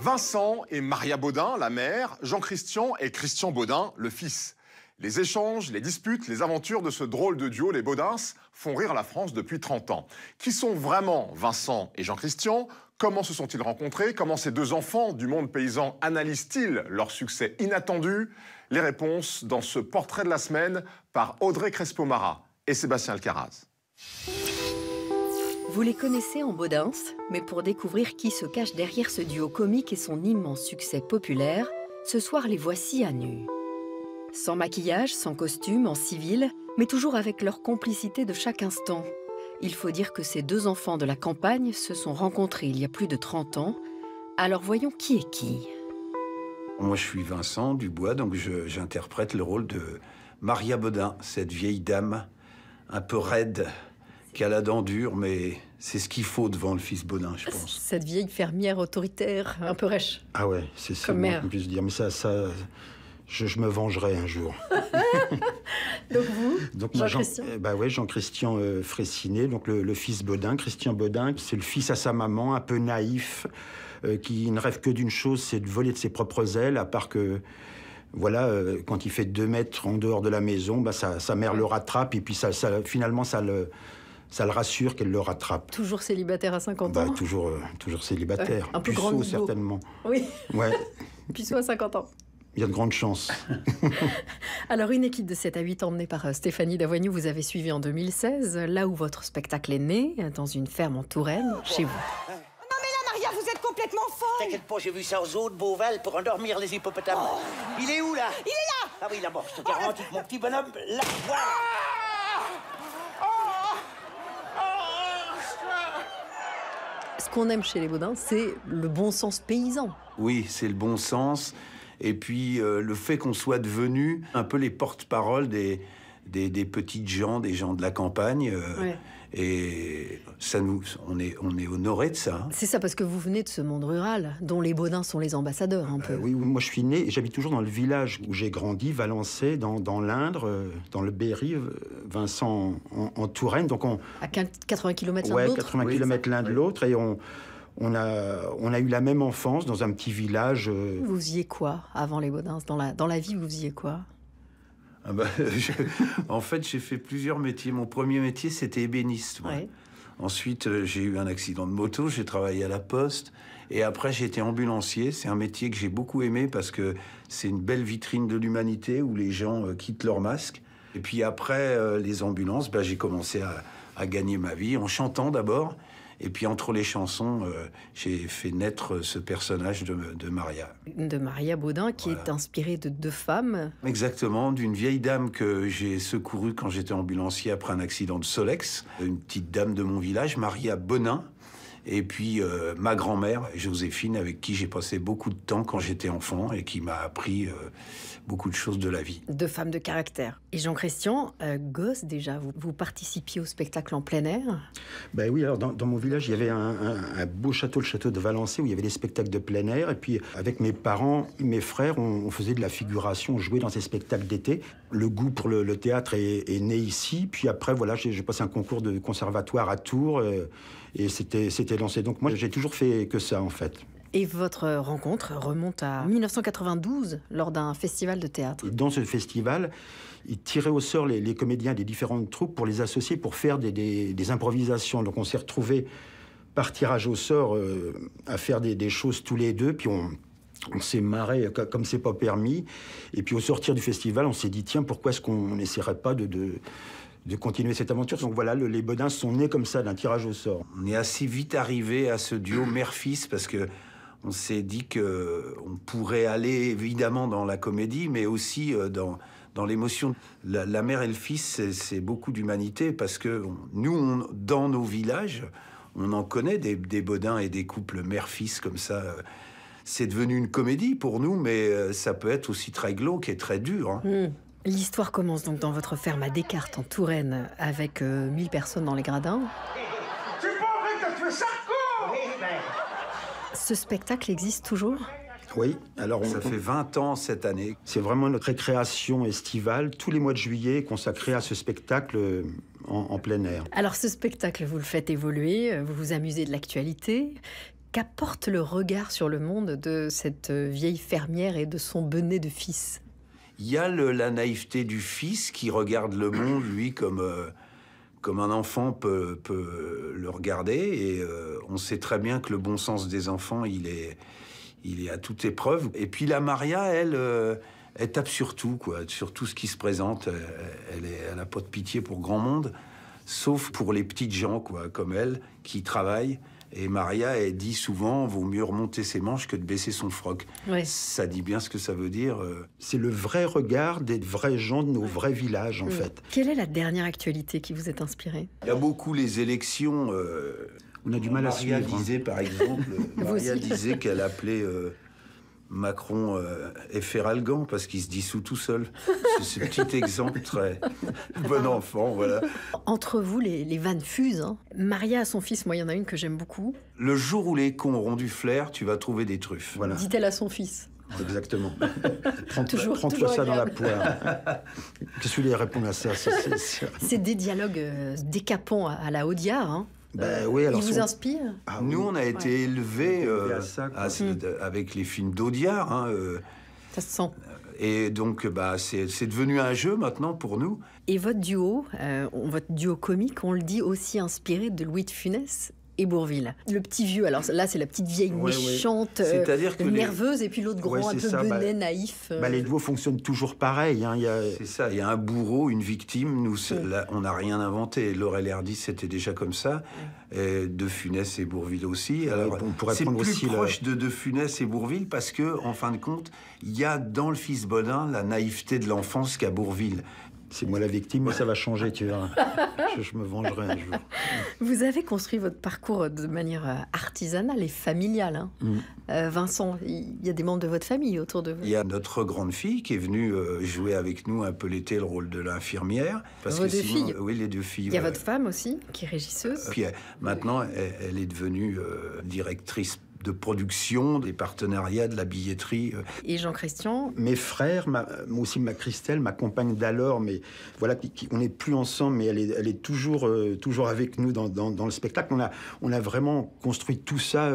Vincent et Maria Baudin, la mère, Jean-Christian et Christian Baudin, le fils. Les échanges, les disputes, les aventures de ce drôle de duo, les Baudins, font rire la France depuis 30 ans. Qui sont vraiment Vincent et Jean-Christian? Comment se sont-ils rencontrés? Comment ces deux enfants du monde paysan analysent-ils leur succès inattendu? Les réponses dans ce portrait de la semaine par Audrey Crespo-Mara et Sébastien Alcaraz. Vous les connaissez en Baudins, mais pour découvrir qui se cache derrière ce duo comique et son immense succès populaire, ce soir les voici à nu. Sans maquillage, sans costume, en civil, mais toujours avec leur complicité de chaque instant. Il faut dire que ces deux enfants de la campagne se sont rencontrés il y a plus de 30 ans. Alors voyons qui est qui. Moi, je suis Vincent Dubois, donc j'interprète le rôle de Maria Baudin, cette vieille dame un peu raide, qui a la dent dure, mais c'est ce qu'il faut devant le fils Baudin, je pense. Cette vieille fermière autoritaire, un peu rêche. Ah ouais, c'est le moins qu'on puisse dire. Mais ça je me vengerai un jour. Donc vous, Jean-Christian Jean-Christian Fraissinet, donc le fils Baudin. Christian Baudin, c'est le fils à sa maman, un peu naïf, qui ne rêve que d'une chose, c'est de voler de ses propres ailes, à part que... Voilà, quand il fait 2 mètres en dehors de la maison, sa mère le rattrape, et puis finalement, ça le rassure qu'elle le rattrape. Toujours célibataire à 50 ans? Toujours célibataire. Un peu Puceau, grand certainement. Oui. Ouais. Puceau à 50 ans. Il y a de grandes chances. Alors, une équipe de 7 à 8 emmenée par Stéphanie Davoignou vous avez suivi en 2016, là où votre spectacle est né, dans une ferme en Touraine, chez vous. Non mais là, Maria, vous êtes complètement folle! T'inquiète pas, j'ai vu ça aux eaux de Beauval pour endormir les hippopotames. Oh. Il est où, là? Il est là! Ah oui, là-bas, je te garantis que mon petit bonhomme, là, voilà! Ce qu'on aime chez les Baudins, c'est le bon sens paysan. Oui, c'est le bon sens. Et puis, le fait qu'on soit devenus un peu les porte-parole des petites gens, des gens de la campagne. Ouais. Et ça on est honorés de ça. Hein. C'est ça, parce que vous venez de ce monde rural, dont les Baudins sont les ambassadeurs, un peu. Oui, moi je suis né, et j'habite toujours dans le village où j'ai grandi, Valençay, dans l'Indre, dans le Berry, Vincent en Touraine. Donc à 80 km l'un de l'autre? Oui, 80 km l'un de l'autre, et on a eu la même enfance dans un petit village. Vous faisiez quoi avant les Baudins? Dans la vie, vous faisiez quoi? En fait, j'ai fait plusieurs métiers. Mon premier métier, c'était ébéniste. Ouais. Ensuite, j'ai eu un accident de moto, j'ai travaillé à la poste. Et après, j'ai été ambulancier. C'est un métier que j'ai beaucoup aimé parce que c'est une belle vitrine de l'humanité où les gens quittent leur masque. Et puis après les ambulances, j'ai commencé à gagner ma vie en chantant d'abord. Et puis entre les chansons, j'ai fait naître ce personnage de Maria. De Maria Baudin, qui est inspirée de 2 femmes. Exactement, d'une vieille dame que j'ai secourue quand j'étais ambulancier après un accident de Solex. Une petite dame de mon village, Maria Bonin. Et puis ma grand-mère, Joséphine, avec qui j'ai passé beaucoup de temps quand j'étais enfant et qui m'a appris beaucoup de choses de la vie. 2 femmes de caractère. Et Jean-Christian, gosse déjà, vous participiez au spectacle en plein air? Oui, alors dans mon village, il y avait un beau château, le château de Valençay, où il y avait des spectacles de plein air. Et puis avec mes parents, mes frères, on faisait de la figuration, on jouait dans ces spectacles d'été. Le goût pour le théâtre est né ici. Puis après, voilà, j'ai passé un concours de conservatoire à Tours. Et c'était lancé. Donc moi, j'ai toujours fait que ça, en fait. Et votre rencontre remonte à 1992, lors d'un festival de théâtre. Et dans ce festival, ils tiraient au sort les comédiens des différentes troupes pour les associer, pour faire des improvisations. Donc on s'est retrouvés par tirage au sort à faire des choses tous les deux. Puis on s'est marré comme c'est pas permis. Et puis au sortir du festival, on s'est dit, tiens, pourquoi est-ce qu'on n'essaierait pas de continuer cette aventure? Donc voilà, les Baudins sont nés comme ça, d'un tirage au sort. On est assez vite arrivé à ce duo mère-fils parce que on s'est dit qu'on pourrait aller évidemment dans la comédie, mais aussi dans l'émotion. La mère et le fils, c'est beaucoup d'humanité parce que nous, dans nos villages, on en connaît des Baudins et des couples mère-fils comme ça. C'est devenu une comédie pour nous, mais ça peut être aussi très glauque et très dur. Hein. L'histoire commence donc dans votre ferme à Descartes, en Touraine, avec 1000 personnes dans les gradins. Tu es pas vrai que tu es Sarko! Ce spectacle existe toujours? Oui, alors ça fait 20 ans cette année. C'est vraiment notre récréation estivale, tous les mois de juillet, consacré à ce spectacle en plein air. Alors ce spectacle, vous le faites évoluer, vous vous amusez de l'actualité. Qu'apporte le regard sur le monde de cette vieille fermière et de son benêt de fils? Il y a la naïveté du fils qui regarde le monde, lui, comme un enfant peut le regarder. Et on sait très bien que le bon sens des enfants, il est à toute épreuve. Et puis la Maria, elle tape sur tout, quoi, sur tout ce qui se présente. Elle n'a pas de pitié pour grand monde, sauf pour les petites gens, quoi, comme elle, qui travaillent. Et Maria, elle dit souvent, vaut mieux remonter ses manches que de baisser son froc. Ouais. Ça dit bien ce que ça veut dire. C'est le vrai regard des vrais gens de nos vrais villages, en fait. Quelle est la dernière actualité qui vous est inspirée? Il y a beaucoup les élections. On a du mal à Maria suivre. disait, par exemple, Maria aussi. disait qu'elle appelait Macron Efferalgan parce qu'il se dissout tout seul. C'est ce petit exemple très bon enfant, voilà. Entre vous, les vannes fusent. Hein. Maria a son fils, moi, il y en a une que j'aime beaucoup. Le jour où les cons auront du flair, tu vas trouver des truffes. Voilà, Dit-elle à son fils. exactement. Toujours Prends-toi ça dans la agréable. poire. Qu'est-ce que vous voulez répondre à ça, c'est sûr. C'est des dialogues décapants à la Audiard. Hein. Ben oui, alors Ils vous son- inspirent? Ah Nous, oui. on a été élevés Élevés à ça, quoi. avec les films d'Audiard. Hein, Ça se sent. et donc, c'est devenu un jeu maintenant pour nous. Et votre duo comique, on le dit aussi inspiré de Louis de Funès et Bourvil. Le petit vieux, alors là, c'est la petite vieille Ouais, ouais. méchante, C'est-à-dire que nerveuse, et puis l'autre grand, Ouais, un c'est peu ça, benet, naïf. Bah, les duos fonctionnent toujours pareil. Hein. Il y a... C'est ça, il y a un bourreau, une victime. Nous, là, on n'a rien inventé. Laurel Hardy, c'était déjà comme ça. Et De Funès et Bourvil aussi. Alors, on pourrait c'est prendre plus aussi proche de Funès et Bourvil parce que, en fin de compte, il y a dans le fils Bodin la naïveté de l'enfance qu'à Bourvil. C'est moi la victime, mais ça va changer, tu verras. Je me vengerai un jour. Vous avez construit votre parcours de manière artisanale et familiale. Hein. Vincent, il y a des membres de votre famille autour de vous. Il y a notre grande fille qui est venue jouer avec nous un peu l'été le rôle de l'infirmière. Parce Vos que deux sinon, filles. Oui, les deux filles. Il y a votre femme aussi, qui est régisseuse. Puis maintenant, elle est devenue directrice de production, des partenariats, de la billetterie. Et Jean-Christian, Mes frères, moi aussi ma Christelle, ma compagne d'alors, mais voilà, on n'est plus ensemble, mais elle est toujours avec nous dans le spectacle. On a vraiment construit tout ça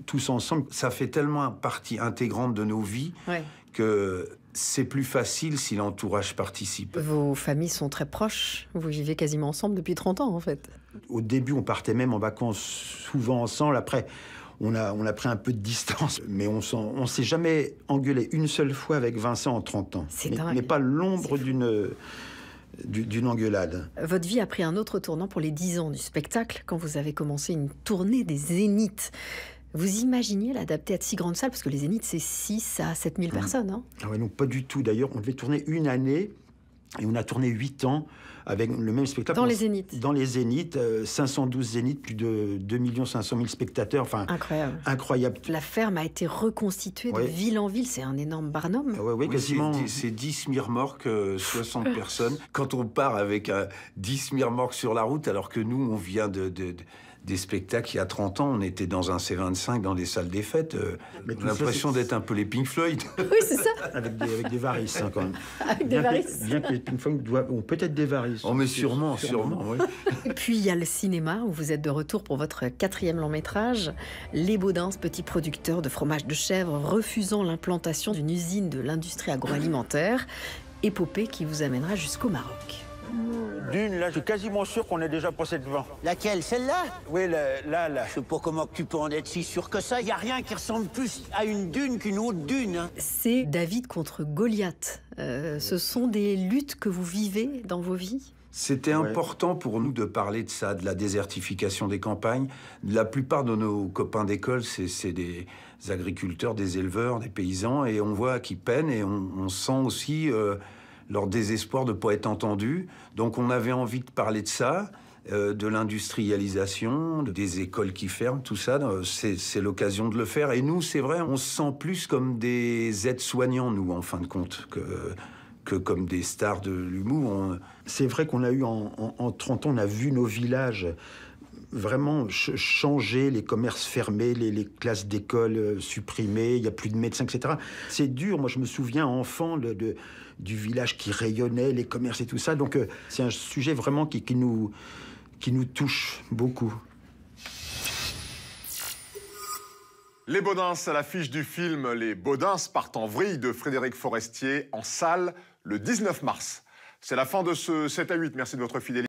tous ensemble. Ça fait tellement partie intégrante de nos vies ouais. que c'est plus facile si l'entourage participe. Vos familles sont très proches. Vous vivez quasiment ensemble depuis 30 ans, en fait. Au début, on partait même en vacances souvent ensemble. Après, on a pris un peu de distance, mais on s'est jamais engueulé une seule fois avec Vincent en 30 ans. C'est dingue. Mais pas l'ombre d'une engueulade. Votre vie a pris un autre tournant pour les 10 ans du spectacle, quand vous avez commencé une tournée des Zéniths. Vous imaginiez l'adapter à de si grandes salles? Parce que les Zéniths, c'est 6 à 7 000 personnes. Hein. Ah ouais, non, pas du tout. D'ailleurs, on devait tourner une année, et on a tourné 8 ans avec le même spectacle. Dans les Zéniths. Dans les Zéniths, 512 Zéniths, plus de 2 500 000 spectateurs. Enfin, Incroyable. incroyable. La ferme a été reconstituée Ouais. de ville en ville. C'est un énorme Barnum. Ah ouais, Oui, quasiment. c'est 10 remorques, 60 personnes. Quand on part avec 10 remorques sur la route, alors que nous, on vient des spectacles il y a 30 ans, on était dans un C25, dans des salles des fêtes. Mais On tout a ça, l'impression c'est- d'être un peu les Pink Floyd. Oui, c'est ça. Avec des varices, hein, quand même. Avec des varices. Bien que les Pink Floyd ont peut-être des varices. Oh, mais sûrement, oui. Et puis il y a le cinéma où vous êtes de retour pour votre 4e long métrage. Les Baudins, petit producteur de fromage de chèvre, refusant l'implantation d'une usine de l'industrie agroalimentaire. Épopée qui vous amènera jusqu'au Maroc. Dune, là, je suis quasiment sûr qu'on est déjà passé devant. Laquelle? Celle-là? Oui, là. Je sais pas comment que tu peux en être si sûr que ça. Y a rien qui ressemble plus à une dune qu'une autre dune. Hein. C'est David contre Goliath. Ce sont des luttes que vous vivez dans vos vies? C'était Ouais. important pour nous de parler de ça, de la désertification des campagnes. La plupart de nos copains d'école, c'est des agriculteurs, des éleveurs, des paysans, et on voit qu'ils peinent, et on sent aussi leur désespoir de ne pas être entendus. Donc on avait envie de parler de ça, de l'industrialisation, des écoles qui ferment, tout ça. C'est l'occasion de le faire. Et nous, c'est vrai, on se sent plus comme des aides-soignants, nous, en fin de compte, que comme des stars de l'humour. C'est vrai qu'on a eu, en 30 ans, on a vu nos villages vraiment changer, les commerces fermés, les classes d'école supprimées, il n'y a plus de médecins, etc. C'est dur. Moi, je me souviens, enfant, du village qui rayonnait, les commerces et tout ça. Donc, c'est un sujet vraiment qui nous touche beaucoup. Les Baudins à l'affiche du film Les Baudins partent en vrille de Frédéric Forestier en salle le 19 mars. C'est la fin de ce 7 à 8. Merci de votre fidélité.